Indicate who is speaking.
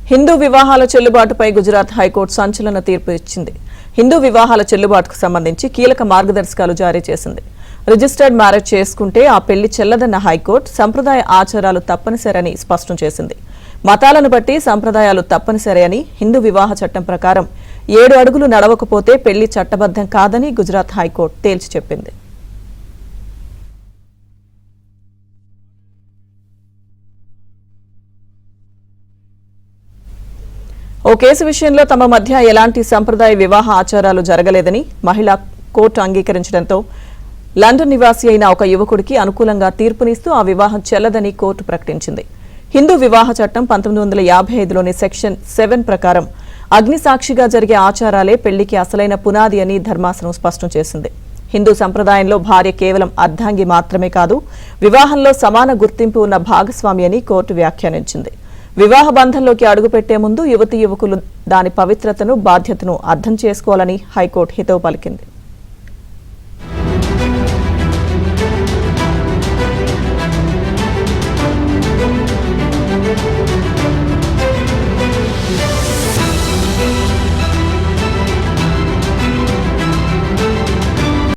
Speaker 1: హిందూ వివాహాల చెల్లుబాటుపై గుజరాత్ హైకోర్టు సంచలన తీర్పు ఇచ్చింది. హిందూ వివాహాల చెల్లుబాటుకు సంబంధించి కీలక మార్గదర్శకాలు జారీ చేసింది. రిజిస్టర్డ్ మ్యారేజ్ చేసుకుంటే ఆ పెళ్లి చెల్లదన్న హైకోర్టు సంప్రదాయ ఆచారాలు తప్పనిసరని స్పష్టం చేసింది. మతాలను బట్టి సంప్రదాయాలు తప్పనిసరి అని, హిందూ వివాహ చట్టం ప్రకారం 7 అడుగులు నడవకపోతే పెళ్లి చట్టబద్ధం కాదని గుజరాత్ హైకోర్టు తేల్చి చెప్పింది. ఓ కేసు విషయంలో తమ మధ్య ఎలాంటి సంప్రదాయ వివాహ ఆచారాలు జరగలేదని మహిళా కోర్టు అంగీకరించడంతో లండన్ నివాసి అయిన ఒక యువకుడికి అనుకూలంగా తీర్పునిస్తూ ఆ వివాహం చెల్లదని కోర్టు ప్రకటించింది. హిందూ వివాహ చట్టం 1955లోని సెక్షన్ 7 ప్రకారం అగ్ని సాక్షిగా జరిగే ఆచారాలే పెళ్లికి అసలైన పునాది అని ధర్మాసనం స్పష్టం చేసింది. హిందూ సంప్రదాయంలో భార్య కేవలం అర్ధాంగి మాత్రమే కాదు, వివాహంలో సమాన గుర్తింపు ఉన్న భాగస్వామి అని కోర్టు వ్యాఖ్యానించింది. వివాహ బంధంలోకి అడుగుపెట్టే ముందు యువతీ యువకులు దాని పవిత్రతను, బాధ్యతను అర్థం చేసుకోవాలని హైకోర్టు హితవు పలికింది.